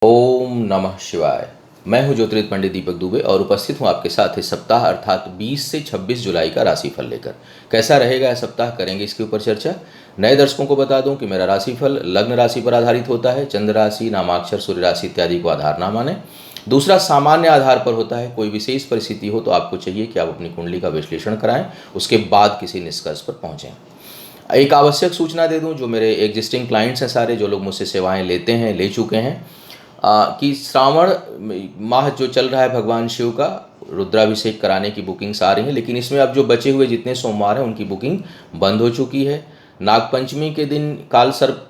ओम नमः शिवाय। मैं हूं ज्योतिर्विद पंडित दीपक दुबे और उपस्थित हूं आपके साथ इस सप्ताह अर्थात 20 से 26 जुलाई का राशिफल लेकर। कैसा रहेगा यह सप्ताह, करेंगे इसके ऊपर चर्चा। नए दर्शकों को बता दूं कि मेरा राशिफल लग्न राशि पर आधारित होता है। चंद्र राशि, नामाक्षर, सूर्य राशि इत्यादि को आधार ना माने। दूसरा, सामान्य आधार पर होता है। कोई विशेष परिस्थिति हो तो आपको चाहिए कि आप अपनी कुंडली का विश्लेषण कराएं, उसके बाद किसी निष्कर्ष पर पहुँचें। एक आवश्यक सूचना दे दूं, जो मेरे एग्जिस्टिंग क्लाइंट्स हैं सारे, जो लोग मुझसे सेवाएं लेते हैं, ले चुके हैं, कि श्रावण माह जो चल रहा है भगवान शिव का रुद्राभिषेक कराने की बुकिंग्स आ रही हैं, लेकिन इसमें अब जो बचे हुए जितने सोमवार हैं उनकी बुकिंग बंद हो चुकी है। नागपंचमी के दिन काल सर्प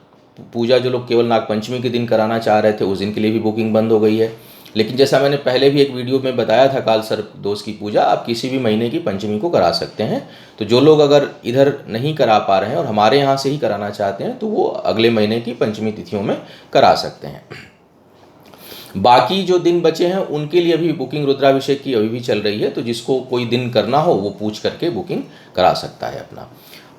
पूजा जो लोग केवल नागपंचमी के दिन कराना चाह रहे थे, उस दिन के लिए भी बुकिंग बंद हो गई है। लेकिन जैसा मैंने पहले भी एक वीडियो में बताया था, काल सर्प दोष की पूजा आप किसी भी महीने की पंचमी को करा सकते हैं। तो जो लोग अगर इधर नहीं करा पा रहे हैं और हमारे यहाँ से ही कराना चाहते हैं तो वो अगले महीने की पंचमी तिथियों में करा सकते हैं। बाकी जो दिन बचे हैं उनके लिए अभी बुकिंग रुद्राभिषेक की अभी भी चल रही है, तो जिसको कोई दिन करना हो वो पूछ करके बुकिंग करा सकता है अपना।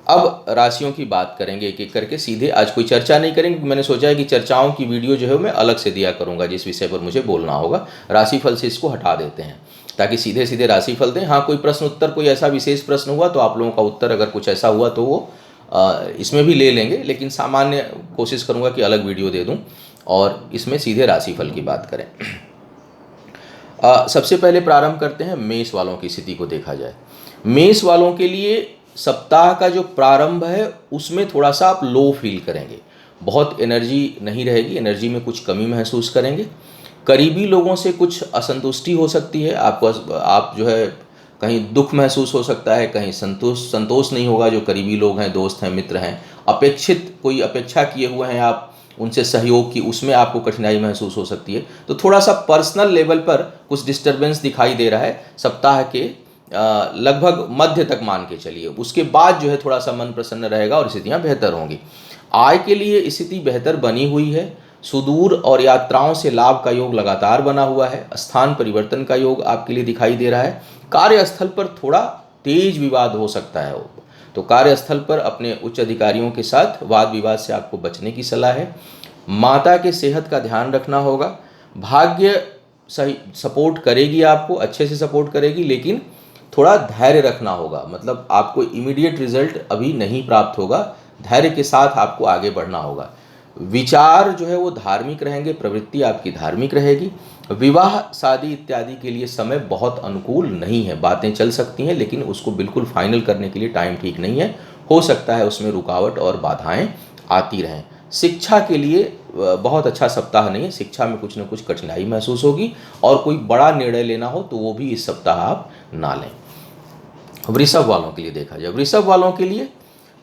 अब राशियों की बात करेंगे एक एक करके, सीधे आज कोई चर्चा नहीं करेंगे। मैंने सोचा है कि चर्चाओं की वीडियो जो है मैं अलग से दिया करूंगा, जिस विषय पर मुझे बोलना होगा। राशिफल से इसको हटा देते हैं ताकि सीधे सीधे राशिफल दें। हाँ, कोई प्रश्न उत्तर, कोई ऐसा विशेष प्रश्न हुआ तो आप लोगों का उत्तर अगर कुछ ऐसा हुआ तो वो इसमें भी ले लेंगे, लेकिन सामान्य कोशिश करूंगा कि अलग वीडियो दे दूं और इसमें सीधे राशिफल की बात करें। सबसे पहले प्रारंभ करते हैं मेष वालों की स्थिति को देखा जाए। मेष वालों के लिए सप्ताह का जो प्रारंभ है उसमें थोड़ा सा आप लो फील करेंगे, बहुत एनर्जी नहीं रहेगी, एनर्जी में कुछ कमी महसूस करेंगे। करीबी लोगों से कुछ असंतुष्टि हो सकती है, आप जो है कहीं दुख महसूस हो सकता है, कहीं संतोष नहीं होगा। जो करीबी लोग हैं, दोस्त हैं, मित्र हैं, अपेक्षित कोई अपेक्षा किए हुए हैं आप उनसे सहयोग की, उसमें आपको कठिनाई महसूस हो सकती है। तो थोड़ा सा पर्सनल लेवल पर कुछ डिस्टर्बेंस दिखाई दे रहा है सप्ताह के लगभग मध्य तक मान के चलिए। उसके बाद जो है थोड़ा सा मन प्रसन्न रहेगा और स्थितियाँ बेहतर होंगी। आय के लिए स्थिति बेहतर बनी हुई है। सुदूर और यात्राओं से लाभ का योग लगातार बना हुआ है। स्थान परिवर्तन का योग आपके लिए दिखाई दे रहा है। कार्यस्थल पर थोड़ा तेज विवाद हो सकता है, तो कार्यस्थल पर अपने उच्च अधिकारियों के साथ वाद विवाद से आपको बचने की सलाह है। माता के सेहत का ध्यान रखना होगा। भाग्य सही सपोर्ट करेगी, आपको अच्छे से सपोर्ट करेगी, लेकिन थोड़ा धैर्य रखना होगा। मतलब आपको इमीडिएट रिजल्ट अभी नहीं प्राप्त होगा, धैर्य के साथ आपको आगे बढ़ना होगा। विचार जो है वो धार्मिक रहेंगे, प्रवृत्ति आपकी धार्मिक रहेगी। विवाह, शादी इत्यादि के लिए समय बहुत अनुकूल नहीं है। बातें चल सकती हैं लेकिन उसको बिल्कुल फाइनल करने के लिए टाइम ठीक नहीं है। हो सकता है उसमें रुकावट और बाधाएं आती रहें। शिक्षा के लिए बहुत अच्छा सप्ताह नहीं है। शिक्षा में कुछ न कुछ कठिनाई महसूस होगी और कोई बड़ा निर्णय लेना हो तो वो भी इस सप्ताह आप ना लें। वृषभ वालों के लिए देखा जाए, वृषभ वालों के लिए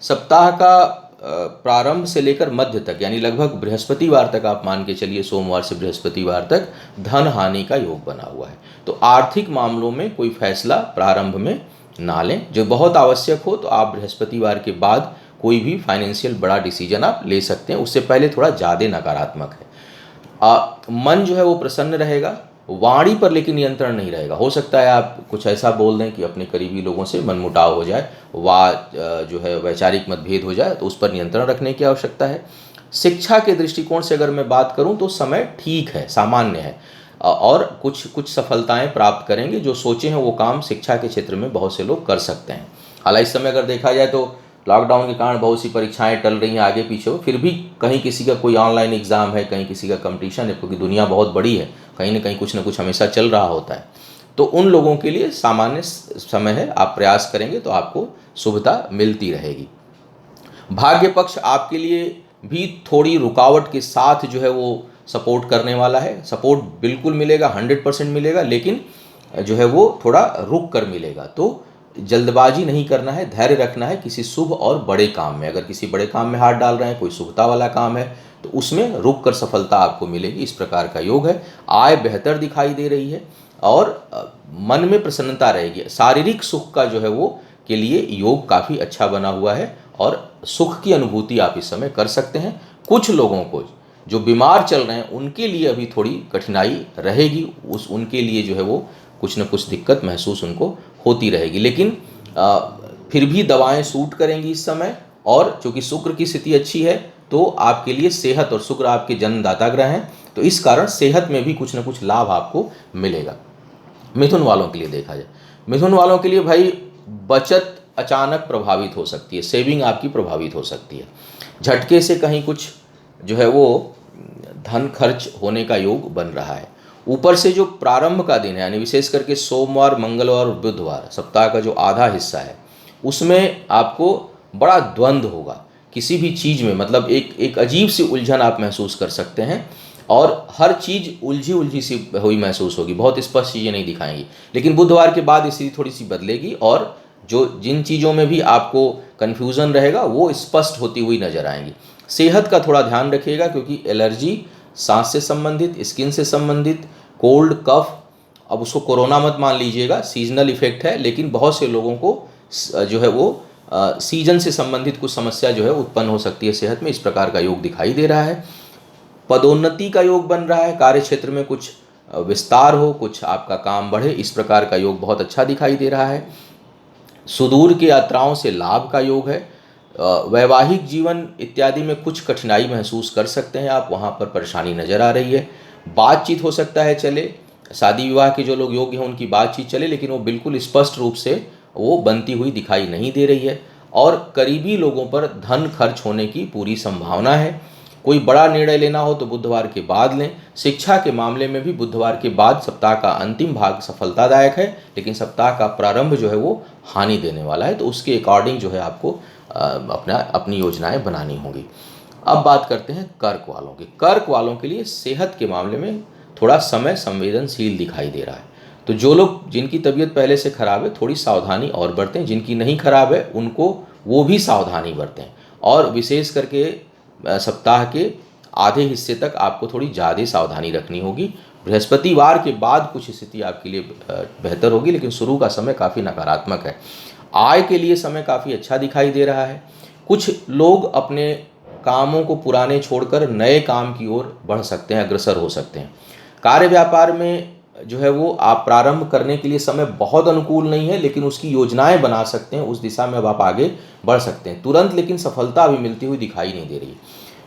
सप्ताह का प्रारंभ से लेकर मध्य तक, यानी लगभग बृहस्पतिवार तक आप मान के चलिए, सोमवार से बृहस्पतिवार तक धन हानि का योग बना हुआ है। तो आर्थिक मामलों में कोई फैसला प्रारंभ में ना लें। जो बहुत आवश्यक हो तो आप बृहस्पतिवार के बाद कोई भी फाइनेंशियल बड़ा डिसीजन आप ले सकते हैं, उससे पहले थोड़ा ज़्यादा नकारात्मक है। मन जो है वो प्रसन्न रहेगा। वाणी पर लेकिन नियंत्रण नहीं रहेगा। हो सकता है आप कुछ ऐसा बोल दें कि अपने करीबी लोगों से मनमुटाव हो जाए, जो है वैचारिक मतभेद हो जाए, तो उस पर नियंत्रण रखने की आवश्यकता है। शिक्षा के दृष्टिकोण से अगर मैं बात करूं तो समय ठीक है, सामान्य है, और कुछ सफलताएं प्राप्त करेंगे। जो सोचे हैं वो काम शिक्षा के क्षेत्र में बहुत से लोग कर सकते हैं। हालांकि इस समय अगर देखा जाए तो लॉकडाउन के कारण बहुत सी परीक्षाएं टल रही हैं आगे पीछे, फिर भी कहीं किसी का कोई ऑनलाइन एग्ज़ाम है, कहीं किसी का कंपटीशन है, क्योंकि दुनिया बहुत बड़ी है, कहीं ना कहीं कुछ ना कुछ हमेशा चल रहा होता है। तो उन लोगों के लिए सामान्य समय है, आप प्रयास करेंगे तो आपको शुभता मिलती रहेगी। भाग्य पक्ष आपके लिए भी थोड़ी रुकावट के साथ जो है वो सपोर्ट करने वाला है। सपोर्ट बिल्कुल मिलेगा, 100% मिलेगा, लेकिन जो है वो थोड़ा रुक कर मिलेगा। तो जल्दबाजी नहीं करना है, धैर्य रखना है किसी शुभ और बड़े काम में। अगर किसी बड़े काम में हाथ डाल रहे हैं, कोई शुभता वाला काम है, तो उसमें रुक कर सफलता आपको मिलेगी। इस प्रकार का योग है। आय बेहतर दिखाई दे रही है और मन में प्रसन्नता रहेगी। शारीरिक सुख का जो है वो के लिए योग काफ़ी अच्छा बना हुआ है और सुख की अनुभूति आप इस समय कर सकते हैं। कुछ लोगों को जो बीमार चल रहे हैं उनके लिए अभी थोड़ी कठिनाई रहेगी, उनके लिए जो है वो कुछ न कुछ दिक्कत महसूस उनको होती रहेगी, लेकिन फिर भी दवाएं सूट करेंगी इस समय। और चूँकि शुक्र की स्थिति अच्छी है तो आपके लिए सेहत, और शुक्र आपके जन्मदाता ग्रह हैं, तो इस कारण सेहत में भी कुछ ना कुछ लाभ आपको मिलेगा। मिथुन वालों के लिए देखा जाए, मिथुन वालों के लिए भाई बचत अचानक प्रभावित हो सकती है, सेविंग आपकी प्रभावित हो सकती है। झटके से कहीं कुछ जो है वो धन खर्च होने का योग बन रहा है। ऊपर से जो प्रारंभ का दिन है, यानी विशेष करके सोमवार, मंगलवार और बुधवार, सप्ताह का जो आधा हिस्सा है, उसमें आपको बड़ा द्वंद्व होगा किसी भी चीज़ में। मतलब एक अजीब सी उलझन आप महसूस कर सकते हैं, और हर चीज़ उलझी उलझी सी हुई महसूस होगी, बहुत स्पष्ट चीज़ें नहीं दिखाएंगी। लेकिन बुधवार के बाद स्थिति थोड़ी सी बदलेगी, और जो जिन चीज़ों में भी आपको कन्फ्यूज़न रहेगा वो स्पष्ट होती हुई नजर आएंगी। सेहत का थोड़ा ध्यान रखिएगा, क्योंकि एलर्जी, सांस से संबंधित, स्किन से संबंधित, कोल्ड कफ, अब उसको कोरोना मत मान लीजिएगा, सीजनल इफेक्ट है, लेकिन बहुत से लोगों को जो है वो सीजन से संबंधित कुछ समस्या जो है उत्पन्न हो सकती है सेहत में। इस प्रकार का योग दिखाई दे रहा है। पदोन्नति का योग बन रहा है, कार्य क्षेत्र में कुछ विस्तार हो, कुछ आपका काम बढ़े, इस प्रकार का योग बहुत अच्छा दिखाई दे रहा है। सुदूर की यात्राओं से लाभ का योग है। वैवाहिक जीवन इत्यादि में कुछ कठिनाई महसूस कर सकते हैं आप, वहाँ पर परेशानी नज़र आ रही है। बातचीत हो सकता है चले, शादी विवाह के जो लोग योग्य हैं उनकी बातचीत चले, लेकिन वो बिल्कुल स्पष्ट रूप से वो बनती हुई दिखाई नहीं दे रही है। और करीबी लोगों पर धन खर्च होने की पूरी संभावना है। कोई बड़ा निर्णय लेना हो तो बुधवार के बाद लें। शिक्षा के मामले में भी बुधवार के बाद सप्ताह का अंतिम भाग सफलतादायक है, लेकिन सप्ताह का प्रारंभ जो है वो हानि देने वाला है, तो उसके अकॉर्डिंग जो है आपको अपनी योजनाएं बनानी होंगी। अब बात करते हैं कर्क वालों की। कर्क वालों के लिए सेहत के मामले में थोड़ा समय संवेदनशील दिखाई दे रहा है। तो जो लोग जिनकी तबीयत पहले से खराब है थोड़ी सावधानी और बरतें, जिनकी नहीं खराब है उनको वो भी सावधानी बरतें, और विशेष करके सप्ताह के आधे हिस्से तक आपको थोड़ी ज़्यादा सावधानी रखनी होगी। बृहस्पतिवार के बाद कुछ स्थिति आपके लिए बेहतर होगी, लेकिन शुरू का समय काफ़ी नकारात्मक है। आय के लिए समय काफ़ी अच्छा दिखाई दे रहा है। कुछ लोग अपने कामों को पुराने छोड़कर नए काम की ओर बढ़ सकते हैं, अग्रसर हो सकते हैं। कार्य व्यापार में जो है वो आप प्रारंभ करने के लिए समय बहुत अनुकूल नहीं है, लेकिन उसकी योजनाएं बना सकते हैं, उस दिशा में अब आप आगे बढ़ सकते हैं तुरंत, लेकिन सफलता अभी मिलती हुई दिखाई नहीं दे रही।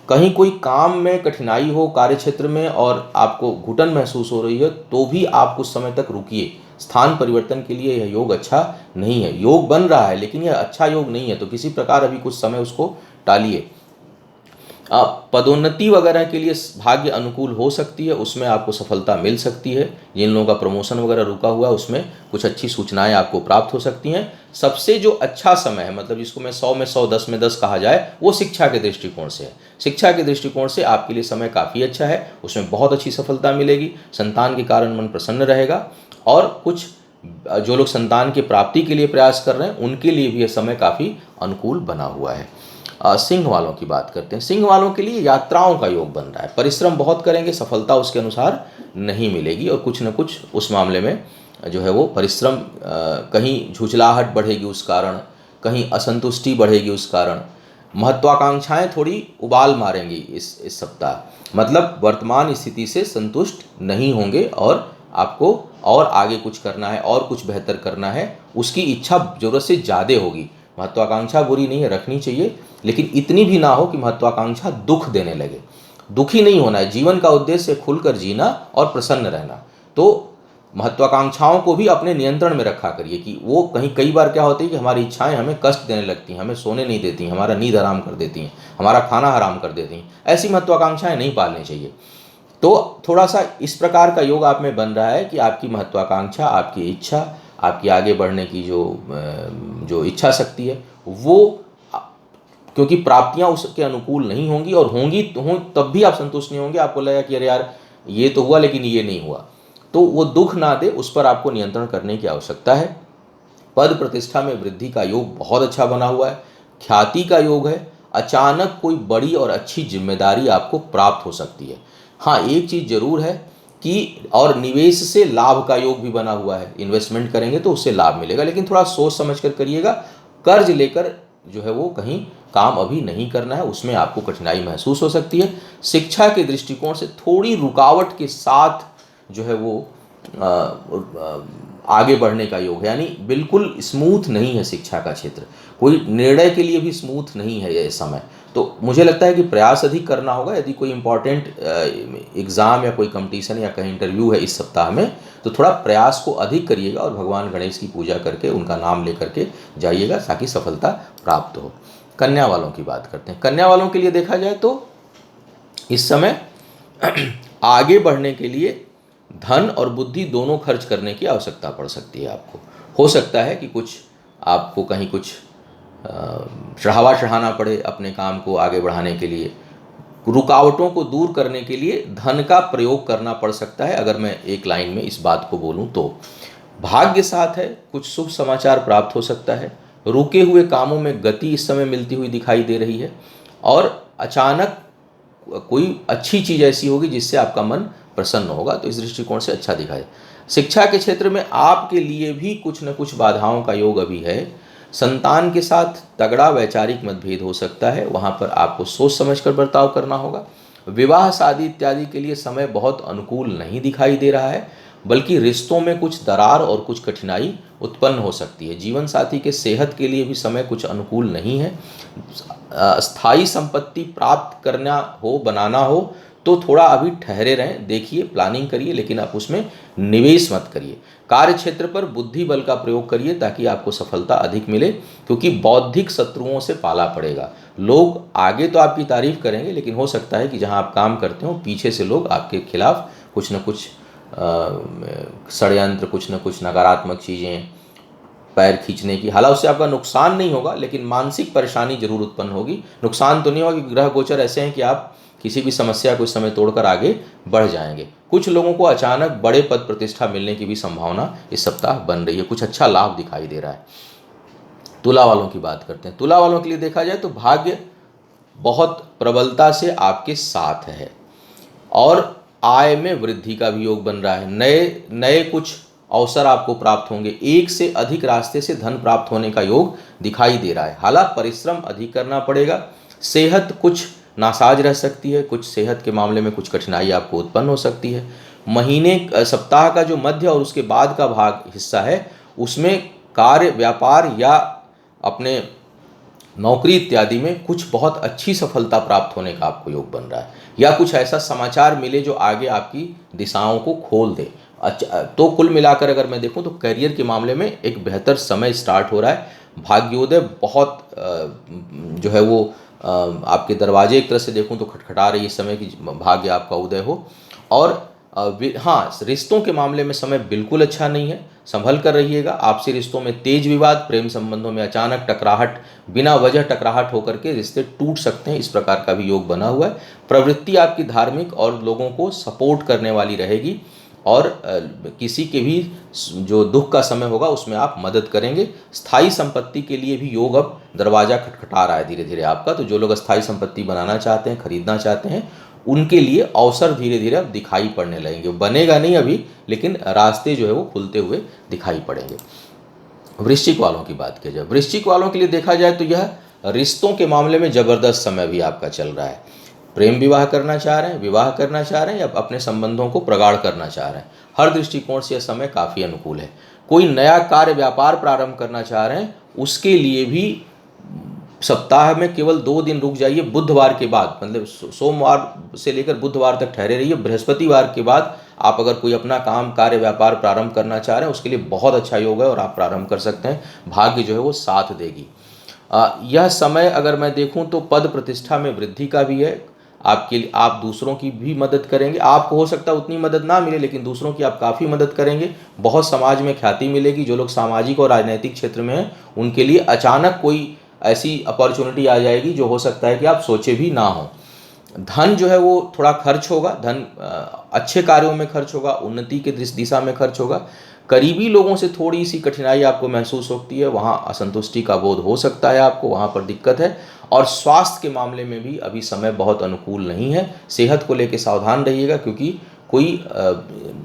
कहीं कोई काम में कठिनाई हो कार्य क्षेत्र में और आपको घुटन महसूस हो रही है, तो भी आप कुछ समय तक रुकिए। स्थान परिवर्तन के लिए यह योग अच्छा नहीं है। योग बन रहा है लेकिन यह अच्छा योग नहीं है, तो किसी प्रकार अभी कुछ समय उसको टालिए। पदोन्नति वगैरह के लिए भाग्य अनुकूल हो सकती है, उसमें आपको सफलता मिल सकती है। जिन लोगों का प्रमोशन वगैरह रुका हुआ है उसमें कुछ अच्छी सूचनाएं आपको प्राप्त हो सकती हैं। सबसे जो अच्छा समय है, मतलब जिसको मैं 100 में 100, 10 में 10 कहा जाए, वो शिक्षा के दृष्टिकोण से है। शिक्षा के दृष्टिकोण से आपके लिए समय काफ़ी अच्छा है, उसमें बहुत अच्छी सफलता मिलेगी। संतान के कारण मन प्रसन्न रहेगा, और कुछ जो लोग संतान की प्राप्ति के लिए प्रयास कर रहे हैं उनके लिए भी यह समय काफ़ी अनुकूल बना हुआ है। सिंह वालों की बात करते हैं। सिंह वालों के लिए यात्राओं का योग बन रहा है। परिश्रम बहुत करेंगे, सफलता उसके अनुसार नहीं मिलेगी, और कुछ न कुछ उस मामले में जो है वो परिश्रम, कहीं झुंझलाहट बढ़ेगी उस कारण, कहीं असंतुष्टि बढ़ेगी उस कारण। महत्वाकांक्षाएं थोड़ी उबाल मारेंगी इस सप्ताह, मतलब वर्तमान स्थिति से संतुष्ट नहीं होंगे, और आपको और आगे कुछ करना है और कुछ बेहतर करना है, उसकी इच्छा ज़रूरत से ज़्यादा होगी। महत्वाकांक्षा बुरी नहीं है, रखनी चाहिए, लेकिन इतनी भी ना हो कि महत्वाकांक्षा दुख देने लगे। दुखी नहीं होना है। जीवन का उद्देश्य खुलकर जीना और प्रसन्न रहना। तो महत्वाकांक्षाओं को भी अपने नियंत्रण में रखा करिए, कि वो कई बार क्या होती है कि हमारी इच्छाएं हमें कष्ट देने लगती हैं, हमें सोने नहीं देती हैं, हमारा नींद हराम कर देती हैं, हमारा खाना हराम कर देती हैं। ऐसी महत्वाकांक्षाएं नहीं पालनी चाहिए। तो थोड़ा सा इस प्रकार का योग आप में बन रहा है कि आपकी महत्वाकांक्षा, आपकी इच्छा, आपकी आगे बढ़ने की जो इच्छा शक्ति है वो, क्योंकि प्राप्तियां उसके अनुकूल नहीं होंगी, और होंगी तो तब भी आप संतुष्ट नहीं होंगे। आपको लगेगा कि अरे यार ये तो हुआ लेकिन ये नहीं हुआ, तो वो दुख ना दे, उस पर आपको नियंत्रण करने की आवश्यकता है। पद प्रतिष्ठा में वृद्धि का योग बहुत अच्छा बना हुआ है। ख्याति का योग है। अचानक कोई बड़ी और अच्छी जिम्मेदारी आपको प्राप्त हो सकती है। हाँ, एक चीज़ जरूर है कि, और निवेश से लाभ का योग भी बना हुआ है। इन्वेस्टमेंट करेंगे तो उससे लाभ मिलेगा, लेकिन थोड़ा सोच समझ कर करिएगा। कर्ज लेकर जो है वो कहीं काम अभी नहीं करना है, उसमें आपको कठिनाई महसूस हो सकती है। शिक्षा के दृष्टिकोण से थोड़ी रुकावट के साथ जो है वो आगे बढ़ने का योग है, यानी बिल्कुल स्मूथ नहीं है शिक्षा का क्षेत्र। कोई निर्णय के लिए भी स्मूथ नहीं है यह समय। तो मुझे लगता है कि प्रयास अधिक करना होगा। यदि कोई इम्पॉर्टेंट एग्ज़ाम या कोई कंपटीशन या कहीं इंटरव्यू है इस सप्ताह में, तो थोड़ा प्रयास को अधिक करिएगा और भगवान गणेश की पूजा करके उनका नाम ले करके जाइएगा ताकि सफलता प्राप्त हो। कन्या वालों की बात करते हैं। कन्या वालों के लिए देखा जाए तो इस समय आगे बढ़ने के लिए धन और बुद्धि दोनों खर्च करने की आवश्यकता पड़ सकती है आपको। हो सकता है कि कुछ आपको कहीं कुछ चढ़ावा चढ़ाना पड़े अपने काम को आगे बढ़ाने के लिए, रुकावटों को दूर करने के लिए धन का प्रयोग करना पड़ सकता है। अगर मैं एक लाइन में इस बात को बोलूं तो भाग्य साथ है, कुछ शुभ समाचार प्राप्त हो सकता है, रुके हुए कामों में गति इस समय मिलती हुई दिखाई दे रही है, और अचानक कोई अच्छी चीज़ ऐसी होगी जिससे आपका मन प्रसन्न होगा। तो इस दृष्टिकोण से अच्छा दिखाए। शिक्षा के क्षेत्र में आपके लिए भी कुछ न कुछ बाधाओं का योग अभी है। संतान के साथ तगड़ा वैचारिक मतभेद हो सकता है, वहाँ पर आपको सोच समझकर बर्ताव करना होगा। विवाह शादी इत्यादि के लिए समय बहुत अनुकूल नहीं दिखाई दे रहा है, बल्कि रिश्तों में कुछ दरार और कुछ कठिनाई उत्पन्न हो सकती है। जीवन साथी के सेहत के लिए भी समय कुछ अनुकूल नहीं है। स्थायी संपत्ति प्राप्त करना हो, बनाना हो, तो थोड़ा अभी ठहरे रहें, देखिए, प्लानिंग करिए, लेकिन आप उसमें निवेश मत करिए। कार्य क्षेत्र पर बुद्धि बल का प्रयोग करिए ताकि आपको सफलता अधिक मिले, क्योंकि बौद्धिक शत्रुओं से पाला पड़ेगा। लोग आगे तो आपकी तारीफ करेंगे, लेकिन हो सकता है कि जहां आप काम करते हो पीछे से लोग आपके खिलाफ कुछ न कुछ षड्यंत्र, कुछ न कुछ नकारात्मक चीज़ें, पैर खींचने की, हालांकि उससे आपका नुकसान नहीं होगा, लेकिन मानसिक परेशानी जरूर उत्पन्न होगी। नुकसान तो नहीं होगा कि ग्रह गोचर ऐसे हैं कि आप किसी भी समस्या को इस समय तोड़कर आगे बढ़ जाएंगे। कुछ लोगों को अचानक बड़े पद प्रतिष्ठा मिलने की भी संभावना इस सप्ताह बन रही है, कुछ अच्छा लाभ दिखाई दे रहा है। तुला वालों की बात करते हैं। तुला वालों के लिए देखा जाए तो भाग्य बहुत प्रबलता से आपके साथ है और आय में वृद्धि का भी योग बन रहा है। नए नए कुछ अवसर आपको प्राप्त होंगे। एक से अधिक रास्ते से धन प्राप्त होने का योग दिखाई दे रहा है। हालांकि परिश्रम अधिक करना पड़ेगा। सेहत कुछ नासाज रह सकती है, कुछ सेहत के मामले में कुछ कठिनाई आपको उत्पन्न हो सकती है। महीने सप्ताह का जो मध्य और उसके बाद का भाग हिस्सा है, उसमें कार्य, व्यापार या अपने नौकरी इत्यादि में कुछ बहुत अच्छी सफलता प्राप्त होने का आपको योग बन रहा है, या कुछ ऐसा समाचार मिले जो आगे आपकी दिशाओं को खोल दे। अच्छा, तो कुल मिलाकर अगर मैं देखूं तो करियर के मामले में एक बेहतर समय स्टार्ट हो रहा है। भाग्योदय बहुत जो है वो आपके दरवाजे एक तरह से देखूं तो खटखटा रही है इस समय कि भाग्य आपका उदय हो। और हाँ, रिश्तों के मामले में समय बिल्कुल अच्छा नहीं है, संभल कर रहिएगा। आपसी रिश्तों में तेज विवाद, प्रेम संबंधों में अचानक टकराहट, बिना वजह टकराहट होकर के रिश्ते टूट सकते हैं, इस प्रकार का भी योग बना हुआ है। प्रवृत्ति आपकी धार्मिक और लोगों को सपोर्ट करने वाली रहेगी, और किसी के भी जो दुख का समय होगा उसमें आप मदद करेंगे। स्थायी संपत्ति के लिए भी योग अब दरवाज़ा खटखटा रहा है धीरे धीरे आपका। तो जो लोग स्थायी संपत्ति बनाना चाहते हैं, खरीदना चाहते हैं, उनके लिए अवसर धीरे धीरे अब दिखाई पड़ने लगेंगे। बनेगा नहीं अभी, लेकिन रास्ते जो है वो खुलते हुए दिखाई पड़ेंगे। वृश्चिक वालों की बात की जाए, वृश्चिक वालों के लिए देखा जाए तो यह रिश्तों के मामले में ज़बरदस्त समय भी आपका चल रहा है। प्रेम विवाह करना चाह रहे हैं, विवाह करना चाह रहे हैं, या अपने संबंधों को प्रगाढ़ करना चाह रहे हैं, हर दृष्टिकोण से यह समय काफ़ी अनुकूल है। कोई नया कार्य व्यापार प्रारंभ करना चाह रहे हैं, उसके लिए भी सप्ताह में केवल 2 दिन रुक जाइए। बुधवार के बाद, मतलब सोमवार से लेकर बुधवार तक ठहरे रहिए। बृहस्पतिवार के बाद आप अगर कोई अपना काम, कार्य, व्यापार प्रारंभ करना चाह रहे हैं, उसके लिए बहुत अच्छा योग है और आप प्रारंभ कर सकते हैं। भाग्य जो है वो साथ देगी। यह समय अगर मैं देखूं तो पद प्रतिष्ठा में वृद्धि का भी है। आपके लिए आप दूसरों की भी मदद करेंगे। आपको हो सकता है उतनी मदद ना मिले, लेकिन दूसरों की आप काफ़ी मदद करेंगे। बहुत समाज में ख्याति मिलेगी। जो लोग सामाजिक और राजनीतिक क्षेत्र में हैं, उनके लिए अचानक कोई ऐसी अपॉर्चुनिटी आ जाएगी जो हो सकता है कि आप सोचे भी ना हो। धन जो है वो थोड़ा खर्च होगा, धन अच्छे कार्यों में खर्च होगा, उन्नति के दिशा में खर्च होगा। करीबी लोगों से थोड़ी सी कठिनाई आपको महसूस होती है, वहाँ असंतुष्टि का बोध हो सकता है आपको, वहाँ पर दिक्कत है। और स्वास्थ्य के मामले में भी अभी समय बहुत अनुकूल नहीं है। सेहत को लेकर सावधान रहिएगा, क्योंकि कोई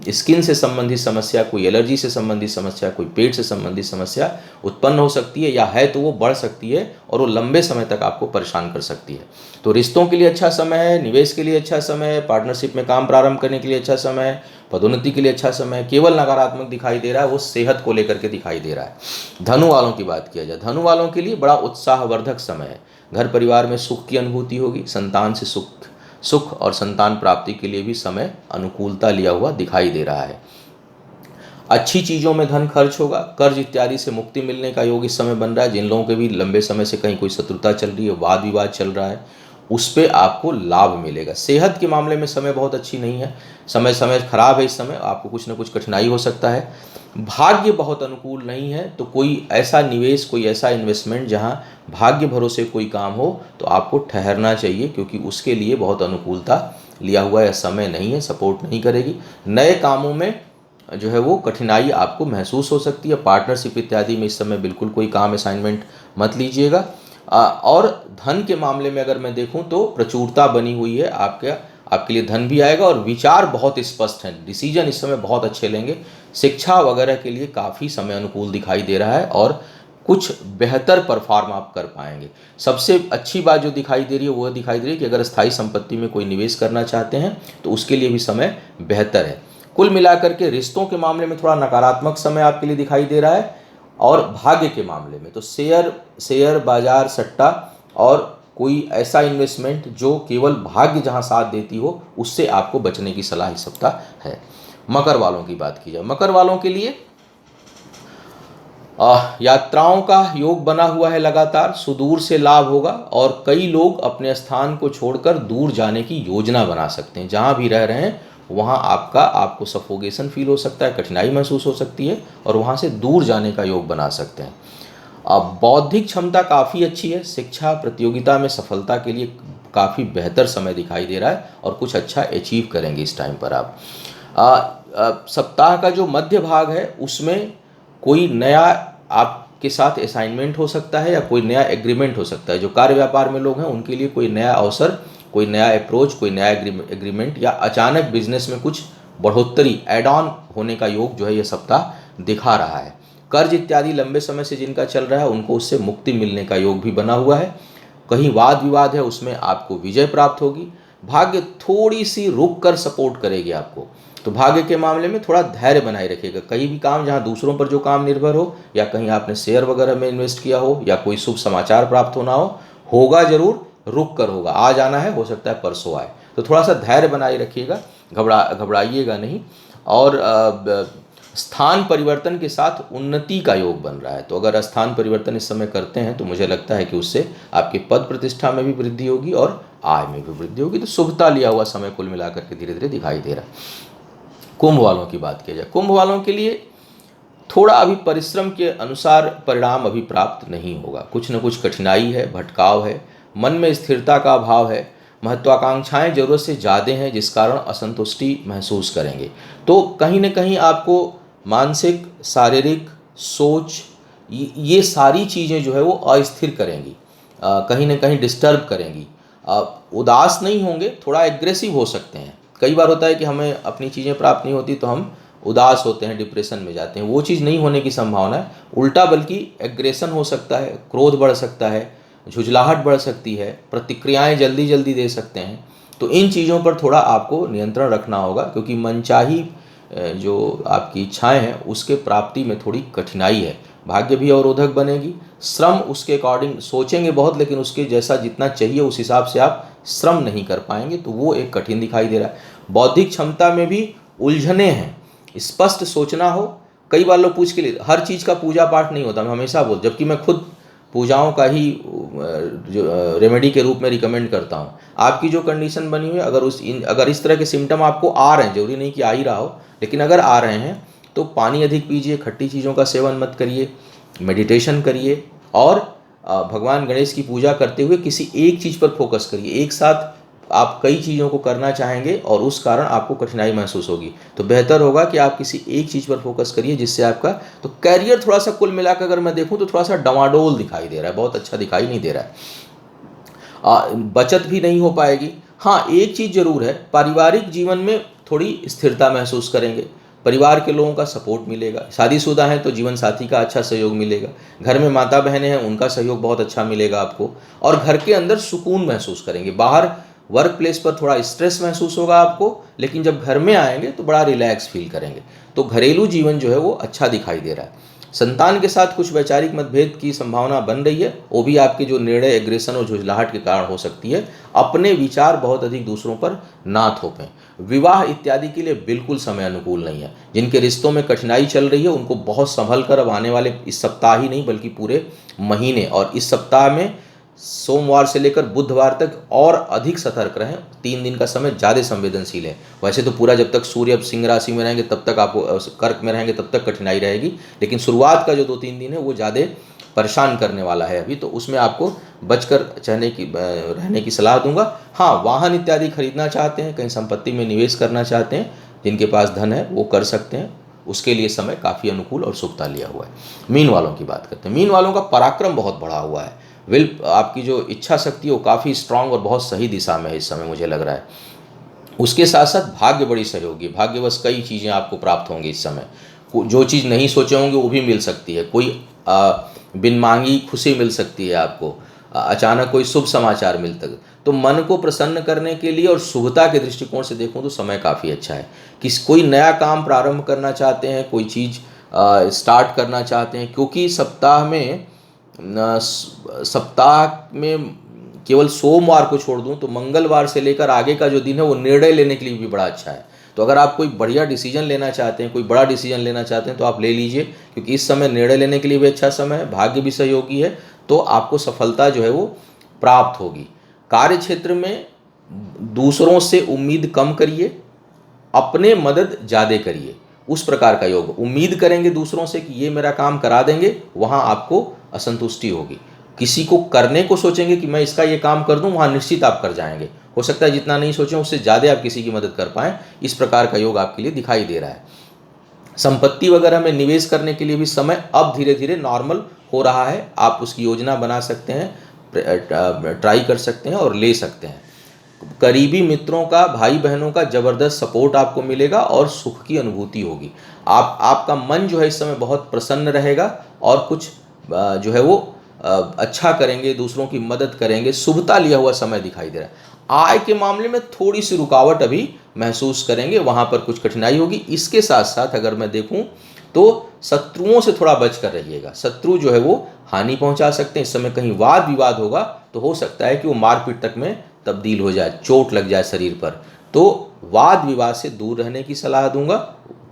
स्किन से संबंधित समस्या, कोई एलर्जी से संबंधित समस्या, कोई पेट से संबंधित समस्या उत्पन्न हो सकती है, या है तो वो बढ़ सकती है और वो लंबे समय तक आपको परेशान कर सकती है। तो रिश्तों के लिए अच्छा समय है, निवेश के लिए अच्छा समय है, पार्टनरशिप में काम प्रारंभ करने के लिए अच्छा समय है, पदोन्नति के लिए अच्छा समय है। केवल नकारात्मक दिखाई दे रहा है वो सेहत को लेकर के दिखाई दे रहा है। धनु वालों की बात किया जाए, धनु वालों के लिए बड़ा उत्साहवर्धक समय है। घर परिवार में सुख की अनुभूति होगी, संतान से सुख और संतान प्राप्ति के लिए भी समय अनुकूलता लिया हुआ दिखाई दे रहा है। अच्छी चीज़ों में धन खर्च होगा, कर्ज इत्यादि से मुक्ति मिलने का योग इस समय बन रहा है। जिन लोगों के भी लंबे समय से कहीं कोई शत्रुता चल रही है, वाद विवाद चल रहा है, उस पर आपको लाभ मिलेगा। सेहत के मामले में समय बहुत अच्छी नहीं है, समय खराब है, इस समय आपको कुछ न कुछ कठिनाई हो सकता है। भाग्य बहुत अनुकूल नहीं है, तो कोई ऐसा निवेश, कोई ऐसा इन्वेस्टमेंट जहां भाग्य भरोसे कोई काम हो तो आपको ठहरना चाहिए, क्योंकि उसके लिए बहुत अनुकूलता लिया हुआ है, समय नहीं है, सपोर्ट नहीं करेगी। नए कामों में जो है वो कठिनाई आपको महसूस हो सकती है। पार्टनरशिप इत्यादि में इस समय बिल्कुल कोई काम असाइनमेंट मत लीजिएगा। और धन के मामले में अगर मैं देखूं तो प्रचुरता बनी हुई है, आपके लिए धन भी आएगा और विचार बहुत स्पष्ट हैं, डिसीजन इस समय बहुत अच्छे लेंगे। शिक्षा वगैरह के लिए काफ़ी समय अनुकूल दिखाई दे रहा है और कुछ बेहतर परफॉर्म आप कर पाएंगे। सबसे अच्छी बात जो दिखाई दे रही है वो दिखाई दे रही है कि अगर स्थायी संपत्ति में कोई निवेश करना चाहते हैं तो उसके लिए भी समय बेहतर है। कुल मिलाकर के रिश्तों के मामले में थोड़ा नकारात्मक समय आपके लिए दिखाई दे रहा है, और भाग्य के मामले में तो शेयर बाजार, सट्टा और कोई ऐसा इन्वेस्टमेंट जो केवल भाग्य जहां साथ देती हो, उससे आपको बचने की सलाह इस सप्ताह है। मकर वालों की बात की जाए, मकर वालों के लिए यात्राओं का योग बना हुआ है लगातार, सुदूर से लाभ होगा और कई लोग अपने स्थान को छोड़कर दूर जाने की योजना बना सकते हैं। जहां भी रह रहे हैं वहां आपको सफोकेशन फील हो सकता है, कठिनाई महसूस हो सकती है और वहां से दूर जाने का योग बना सकते हैं। अब बौद्धिक क्षमता काफ़ी अच्छी है, शिक्षा प्रतियोगिता में सफलता के लिए काफ़ी बेहतर समय दिखाई दे रहा है और कुछ अच्छा अचीव करेंगे इस टाइम पर आप। सप्ताह का जो मध्य भाग है उसमें कोई नया आपके साथ असाइनमेंट हो सकता है या कोई नया एग्रीमेंट हो सकता है। जो कार्य व्यापार में लोग हैं उनके लिए कोई नया अवसर, कोई नया अप्रोच, कोई नया एग्रीमेंट या अचानक बिजनेस में कुछ बढ़ोतरी, एड ऑन होने का योग जो है ये सप्ताह दिखा रहा है। कर्ज इत्यादि लंबे समय से जिनका चल रहा है उनको उससे मुक्ति मिलने का योग भी बना हुआ है। कहीं वाद विवाद है उसमें आपको विजय प्राप्त होगी। भाग्य थोड़ी सी रुक कर सपोर्ट करेगी आपको, तो भाग्य के मामले में थोड़ा धैर्य बनाए रखिएगा। कहीं भी काम जहां दूसरों पर जो काम निर्भर हो, या कहीं आपने शेयर वगैरह में इन्वेस्ट किया हो, या कोई शुभ समाचार प्राप्त होना हो, होगा जरूर, रुक कर होगा। आज आना है, हो सकता है परसों आए, तो थोड़ा सा धैर्य बनाए रखिएगा, घबराइएगा नहीं। और स्थान परिवर्तन के साथ उन्नति का योग बन रहा है, तो अगर स्थान परिवर्तन इस समय करते हैं तो मुझे लगता है कि उससे आपकी पद प्रतिष्ठा में भी वृद्धि होगी और आय में भी वृद्धि होगी। तो शुभता लिया हुआ समय कुल मिलाकर के धीरे धीरे दिखाई दे रहा है। कुंभ वालों की बात की जाए, कुंभ वालों के लिए थोड़ा अभी परिश्रम के अनुसार परिणाम अभी प्राप्त नहीं होगा। कुछ न कुछ कठिनाई है, भटकाव है, मन में स्थिरता का अभाव है, महत्वाकांक्षाएं जरूरत से ज़्यादा हैं जिस कारण असंतुष्टि महसूस करेंगे। तो कहीं न कहीं आपको मानसिक, शारीरिक, सोच, ये सारी चीज़ें जो है वो अस्थिर करेंगी, कहीं न कहीं डिस्टर्ब करेंगी। उदास नहीं होंगे, थोड़ा एग्रेसिव हो सकते हैं। कई बार होता है कि हमें अपनी चीज़ें प्राप्त नहीं होती तो हम उदास होते हैं, डिप्रेशन में जाते हैं, वो चीज़ नहीं होने की संभावना है। उल्टा बल्कि एग्रेशन हो सकता है, क्रोध बढ़ सकता है, झुझलाहट बढ़ सकती है, प्रतिक्रियाएं जल्दी जल्दी दे सकते हैं। तो इन चीज़ों पर थोड़ा आपको नियंत्रण रखना होगा, क्योंकि मनचाही जो आपकी इच्छाएं हैं उसके प्राप्ति में थोड़ी कठिनाई है। भाग्य भी अवरोधक बनेगी, श्रम उसके अकॉर्डिंग सोचेंगे बहुत, लेकिन उसके जैसा जितना चाहिए उस हिसाब से आप श्रम नहीं कर पाएंगे, तो वो एक कठिन दिखाई दे रहा है। बौद्धिक क्षमता में भी उलझने हैं, स्पष्ट सोचना हो। कई बार लोग पूछ के लिए, हर चीज़ का पूजा पाठ नहीं होता, मैं हमेशा बोल, जबकि मैं खुद पूजाओं का ही जो रेमेडी के रूप में रिकमेंड करता हूँ। आपकी जो कंडीशन बनी हुई है, अगर इस तरह के सिम्टम आपको आ रहे हैं, जरूरी नहीं कि आ ही रहा हो, लेकिन अगर आ रहे हैं तो पानी अधिक पीजिए, खट्टी चीज़ों का सेवन मत करिए, मेडिटेशन करिए और भगवान गणेश की पूजा करते हुए किसी एक चीज़ पर फोकस करिए। एक साथ आप कई चीज़ों को करना चाहेंगे और उस कारण आपको कठिनाई महसूस होगी, तो बेहतर होगा कि आप किसी एक चीज़ पर फोकस करिए जिससे आपका तो कैरियर थोड़ा सा कुल मिलाकर अगर मैं देखूं तो थोड़ा सा डमाडोल दिखाई दे रहा है, बहुत अच्छा दिखाई नहीं दे रहा है। बचत भी नहीं हो पाएगी। हाँ, एक चीज़ जरूर है, पारिवारिक जीवन में थोड़ी स्थिरता महसूस करेंगे, परिवार के लोगों का सपोर्ट मिलेगा, शादीशुदा हैं तो जीवन साथी का अच्छा सहयोग मिलेगा, घर में माता बहनें हैं उनका सहयोग बहुत अच्छा मिलेगा आपको, और घर के अंदर सुकून महसूस करेंगे। बाहर वर्क प्लेस पर थोड़ा स्ट्रेस महसूस होगा आपको, लेकिन जब घर में आएंगे तो बड़ा रिलैक्स फील करेंगे। तो घरेलू जीवन जो है वो अच्छा दिखाई दे रहा है। संतान के साथ कुछ वैचारिक मतभेद की संभावना बन रही है, वो भी आपके जो निर्णय, एग्रेशन और झुंझलाहट के कारण हो सकती है। अपने विचार बहुत अधिक दूसरों पर ना थोपें। विवाह इत्यादि के लिए बिल्कुल समय अनुकूल नहीं है। जिनके रिश्तों में कठिनाई चल रही है उनको बहुत संभल कर अब आने वाले इस सप्ताह ही नहीं बल्कि पूरे महीने और इस सप्ताह में सोमवार से लेकर बुधवार तक और अधिक सतर्क रहें। 3 दिन का समय ज़्यादा संवेदनशील है। वैसे तो पूरा जब तक सूर्य अब सिंह राशि में रहेंगे तब तक आपको, कर्क में रहेंगे तब तक कठिनाई रहेगी, लेकिन शुरुआत का जो 2-3 दिन है वो ज़्यादा परेशान करने वाला है अभी, तो उसमें आपको बचकर रहने की सलाह दूंगा। हाँ, वाहन इत्यादि खरीदना चाहते हैं, कहीं संपत्ति में निवेश करना चाहते हैं, जिनके पास धन है वो कर सकते हैं, उसके लिए समय काफ़ी अनुकूल और शुभता लिया हुआ है। मीन वालों की बात करते हैं। मीन वालों का पराक्रम बहुत बढ़ा हुआ है। विल, आपकी जो इच्छा शक्ति है वो काफ़ी स्ट्रांग और बहुत सही दिशा में है इस समय, मुझे लग रहा है। उसके साथ साथ भाग्य बड़ी सहयोगी, भाग्यवश कई चीज़ें आपको प्राप्त होंगी इस समय। जो चीज़ नहीं सोचे होंगे वो भी मिल सकती है। कोई बिन मांगी खुशी मिल सकती है आपको, अचानक कोई शुभ समाचार मिलता है। तो मन को प्रसन्न करने के लिए और शुभता के दृष्टिकोण से देखूं तो समय काफ़ी अच्छा है। कोई नया काम प्रारंभ करना चाहते हैं, कोई चीज़ स्टार्ट करना चाहते हैं, क्योंकि सप्ताह में केवल सोमवार को छोड़ दूं तो मंगलवार से लेकर आगे का जो दिन है वो निर्णय लेने के लिए भी बड़ा अच्छा है। तो अगर आप कोई बढ़िया डिसीजन लेना चाहते हैं, कोई बड़ा डिसीजन लेना चाहते हैं तो आप ले लीजिए, क्योंकि इस समय निर्णय लेने के लिए भी अच्छा समय है, भाग्य भी सहयोगी है, तो आपको सफलता जो है वो प्राप्त होगी। कार्य क्षेत्र में दूसरों से उम्मीद कम करिए, अपने मदद ज़्यादा करिए, उस प्रकार का योग। उम्मीद करेंगे दूसरों से कि ये मेरा काम करा देंगे, वहाँ आपको असंतुष्टि होगी। किसी को करने को सोचेंगे कि मैं इसका ये काम कर दूं, वहाँ निश्चित आप कर जाएंगे। हो सकता है जितना नहीं सोचें उससे ज़्यादा आप किसी की मदद कर पाएँ, इस प्रकार का योग आपके लिए दिखाई दे रहा है। संपत्ति वगैरह में निवेश करने के लिए भी समय अब धीरे धीरे नॉर्मल हो रहा है। आप उसकी योजना बना सकते हैं, ट्राई कर सकते हैं और ले सकते हैं। करीबी मित्रों का, भाई बहनों का ज़बरदस्त सपोर्ट आपको मिलेगा और सुख की अनुभूति होगी। आपका मन जो है इस समय बहुत प्रसन्न रहेगा और कुछ जो है वो अच्छा करेंगे, दूसरों की मदद करेंगे, शुभता लिया हुआ समय दिखाई दे रहा है। आय के मामले में थोड़ी सी रुकावट अभी महसूस करेंगे, वहाँ पर कुछ कठिनाई होगी। इसके साथ साथ अगर मैं देखूँ तो शत्रुओं से थोड़ा बच कर रहिएगा। शत्रु जो है वो हानि पहुँचा सकते हैं। इस समय कहीं वाद विवाद होगा तो हो सकता है कि वो मारपीट तक में तब्दील हो जाए, चोट लग जाए शरीर पर। तो वाद विवाद से दूर रहने की सलाह दूंगा,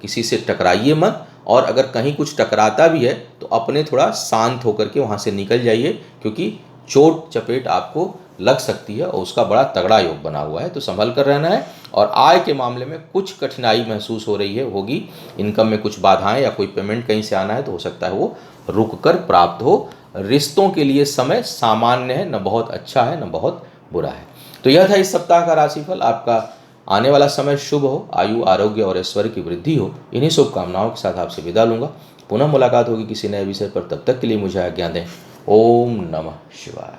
किसी से टकराइए मत, और अगर कहीं कुछ टकराता भी है तो अपने थोड़ा शांत होकर के वहाँ से निकल जाइए, क्योंकि चोट चपेट आपको लग सकती है और उसका बड़ा तगड़ा योग बना हुआ है, तो संभल कर रहना है। और आय के मामले में कुछ कठिनाई महसूस हो रही है, होगी, इनकम में कुछ बाधाएं या कोई पेमेंट कहीं से आना है तो हो सकता है वो रुक कर प्राप्त हो। रिश्तों के लिए समय सामान्य है, न बहुत अच्छा है न बहुत बुरा है। तो यह था इस सप्ताह का राशिफल। आपका आने वाला समय शुभ हो, आयु, आरोग्य और ऐश्वर्य की वृद्धि हो। इन्हीं शुभकामनाओं के साथ आपसे विदा लूंगा। पुनः मुलाकात होगी किसी नए विषय पर, तब तक के लिए मुझे आज्ञा दें। ओम नमः शिवाय।